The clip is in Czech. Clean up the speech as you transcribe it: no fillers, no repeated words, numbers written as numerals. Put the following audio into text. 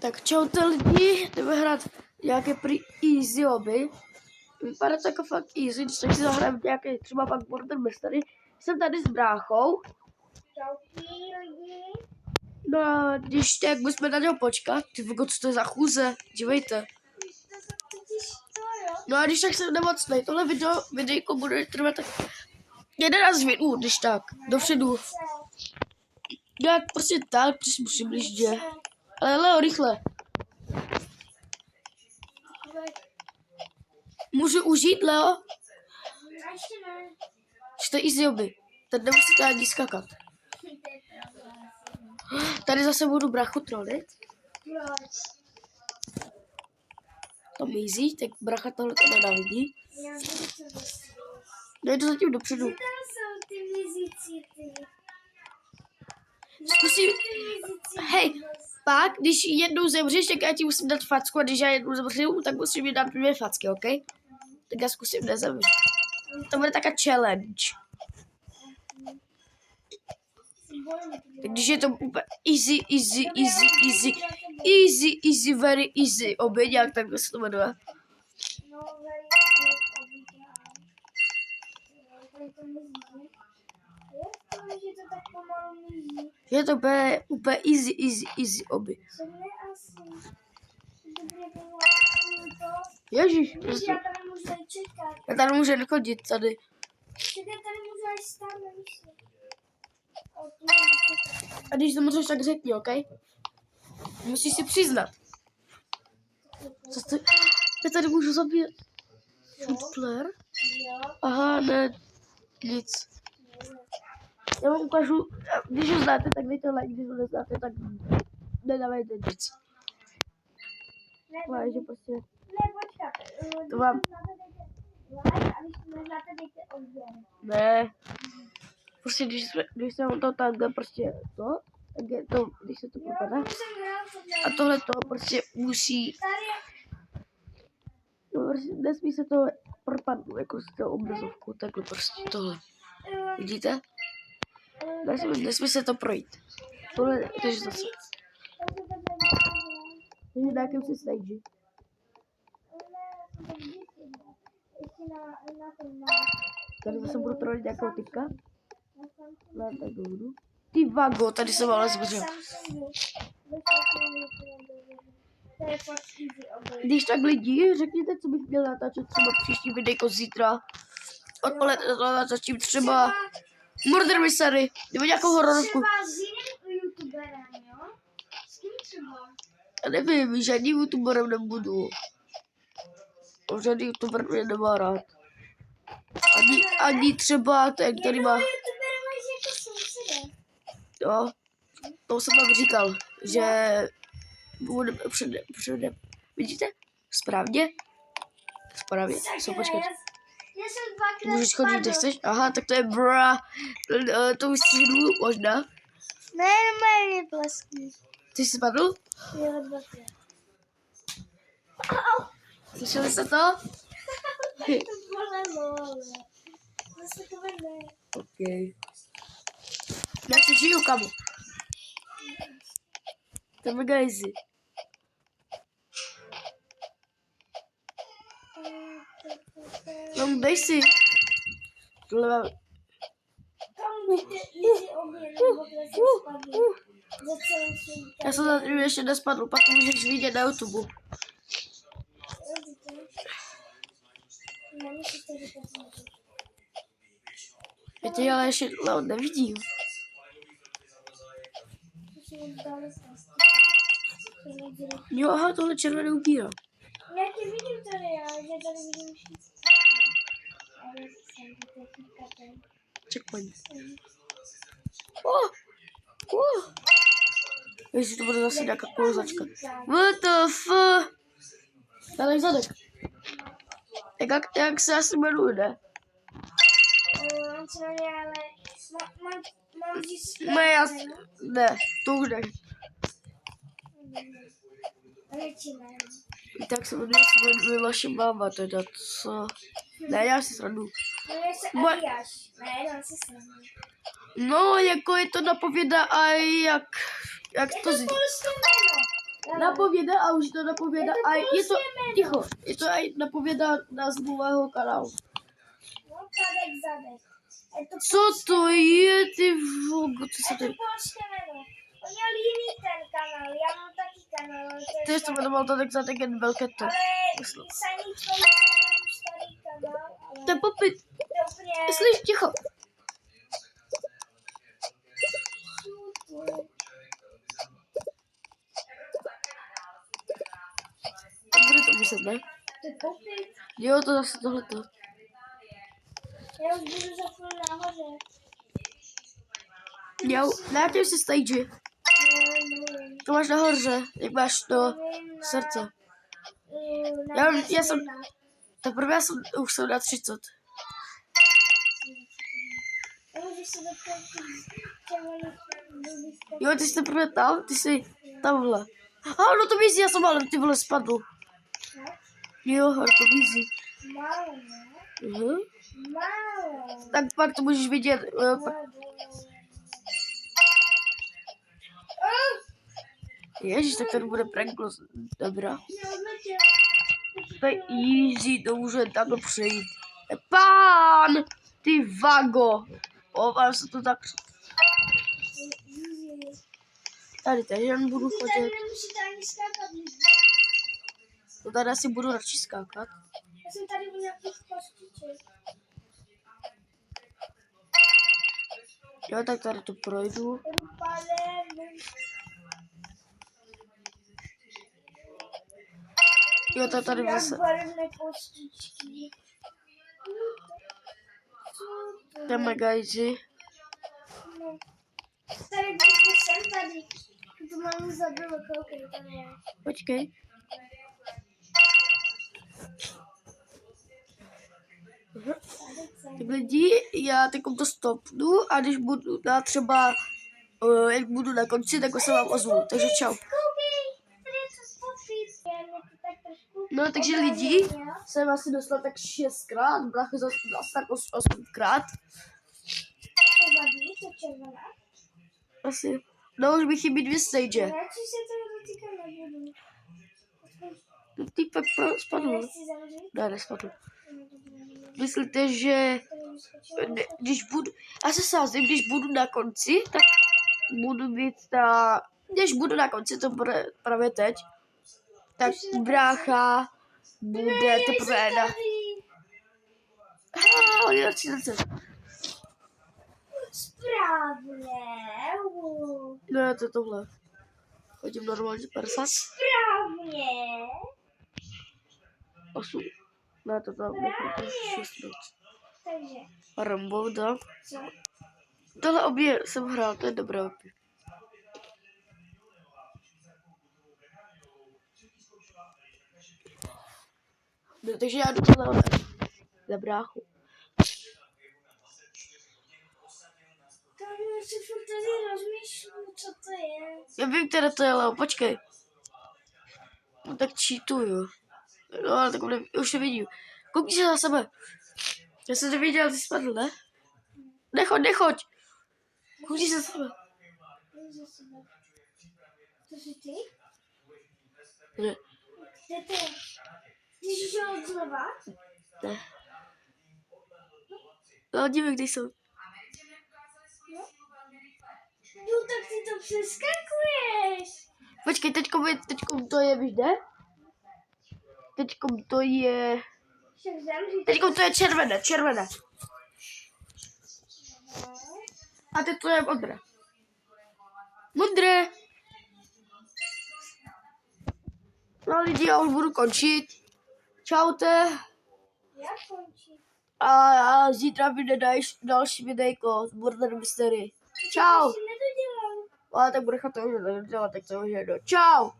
Tak čaute lidi, jdeme hrát nějaké easy hobby. Vypadá to jako fakt easy, když tak si zahrajeme nějaké třeba pak Border Mystery. Jsem tady s bráchou. Čauky lidi. No a když tak musíme na něho počkat. Ty vůbec, co to je za chůze, dívejte. No a když tak jsem nemocnej, tohle videjko bude trvat tak 11 minut, když tak, dopředu. Jak prostě tak, protože musím blíždě. Ale Leo, rychle. Můžu užít, Leo? Ještě ne. Že to je easy hobby. Tady nemusíte ani skakat. Tady zase budu brachu trolit. Proč? To easy, tak bracha tohle to nenávidí. Já nechci zase. Nejdu zatím dopředu. Kde tam jsou ty mizící, ty? Zkusím. Hej, pak, když jednou zemřeš, tak já ti musím dát facku a když já jednou zemřu, tak musím mi dát 2 facky, ok? Tak já zkusím nezemřít. To bude taká challenge. Tak když je to úplně easy, very easy, oběd, jak takhle se to jmenuje. No, very že to tak pomalu mizí. Je to úplně easy, oběd. Co mě asi? Dobrý pomalu to. Ježíš, Když já tady můžu tady čekat. já tady můžu nechodit tady. Čekaj, tady můžu až stát, nevíš. A když zemřeš, tak řekni, ok? Musíš si přiznat. Co to? Já tady můžu zabít food player? Jo. Aha, ne, nic. Já vám ukážu, když ho znáte, tak dejte like, když ho neznáte, tak nedávejte nic. Ale že prostě, Ne, počkat. to vám, Like a když to neznáte, dejte odběr. ne. Prostě když se vám to takhle prostě to, tak je to, když se to propadá. A tohle to prostě musí, Tady no prostě nesmí se to propadnout, jako z toho obrazovku, takhle prostě tohle. Vidíte? Nesmí se to projít. Tohle, takže zase. Takže na jakém si stage? Tady zase budu trolit nějakého typka. No, tak budu. Ty vago, tady jsem ale zbořil. Když tak lidi, řekněte, co bych měl natáčet třeba příští videjko zítra. Odpoledne to natáčím třeba Murder Mystery, nebo nějakou hororovku. Třeba s jiným youtuberem, jo? S kým třeba? Já nevím, žádný youtuberem nebudu. Žádný youtuber mě nemá rád. Ani třeba ten, který má... Youtuber máš jako souseda. Jo, to jsem vám říkal, že budeme předem. Vidíte? Správně? Správně, co počkat. Já jsem dvakrát Můžeš chodit, kde spadl. chceš? Aha, tak to je bra. To už střídnu, možná. Ne, normálně pleskni. Ty jsi spadl? Jo, dvakrát. Slyšeli jste to? To bolelo, ale. Zase to vede. OK. Já si žiju, kamo. To je mega easy. No, dej si. Tohle mám. Tam můžete easy obě, nebo kde se spadl. Za celou svůj. Já jsem zatím ještě nespadl, pak to můžeš vidět na YouTube. Já tě ale ještě nevidím. Jo, aha, tohle červené ubírá. Já tě vidím tady, já tady vidím všichni. Ale jsem to teďka. Checkpoint. Jestli to bude zase nějaká kouzačka. What the fuck? Tady zadek. Jak se asi jmenuje, ne? On se jmenuje, ale mám říct Ne, to už ne. Tak se jmenuje vaše máma teda, co? Ne, já si srandu. Jmenuje se Eliáš. Ne, já si srandu. No, jako je to napověda a jak to zní. polské jméno. napověda a už to napověda a je to, ticho, je to aj napověda názvu mého kanálu. No, Tadek Zadek. Je to Co to je, ty vogo, co se je to to polské jméno. On měl jiný ten kanál, já mám taky kanál, ale to Ty je jsi to jmenoval to tak za tak jen velké to. ale Saničko mám starý kanál, ale To je popit, to je úplně... slyš, ticho. Bude to muset, ne? To je popit. Jo, to zase tohleto. Já už budu za chvíli nahoře. Jo, na jakém jsi stage? To máš nahoře, jak máš to srdce. Já jsem, teprve já jsem, už jsem na 30. Jo, ty jsi teprve tam, ty jsi tamhle. No to vízí, já jsem ale ty vole spadl. Jo, ale to vízí. Málo, ne? Málo. Tak pak to můžeš vidět. Pak... Ježiš, tak tady bude pranklo. Dobrá. To je easy, to může takhle přejít. Pán! Ty vago! Vám se to tak... Tady jen budu chodit. To tady asi budu radši skákat. Já jsem tady u nějakých kostiček. Jo, tak tady to projdu. Jo, tak tady zase. To je mega easy. Tady když jsem tady. Tu mám zabilo, koukej, tam je. Počkej. Tak lidi, já teď to stopnu a když budu třeba, jak budu na konci, tak se vám ozvu. Takže čau. No, takže lidi, jsem asi dostal tak 6krát, brácha zase tak 8krát. Asi. No, už mi chybí 2 stage. Týpek spadl. Ne, nespadl. Myslíte, že když budu, já se sázím, když budu na konci, tak budu mít když budu na konci, to bude právě teď, tak brácha bude teprve na... On je na 30. Správně. Ne, to je tohle. Chodím normálně 50. Správně. 8. Ne, to tam je 16. Takže. Rambo, da. Co? Tohle obě jsem hrál, to je dobré obě. No, takže já jdu za bráchu. Já si furt tady rozmýšlím, co to je. Já vím, které to je, Leo, počkej. No tak cheatuju. No, ale tak už nevidím. Koukni se za sebe. Já jsem neviděl, ty spadl, ne? Nechoď. Koukni se za sebe. To jsi ty? Ne. Kde to je? Ty jsi šel od zleva? Ne. No, dívej, kde jsou. No tak ty to přeskakuješ. Počkej, teďkom to je, víš, kde? Teďkom to je... Teďkom to je červené. A teď to je modré. No lidi, já už budu končit. Čaute. Jak končí? A zítra vyjde další videjko z Murder Mystery. Čau. Nedodělal. Ale tak bude to už nedělat, tak to už je do. Čau.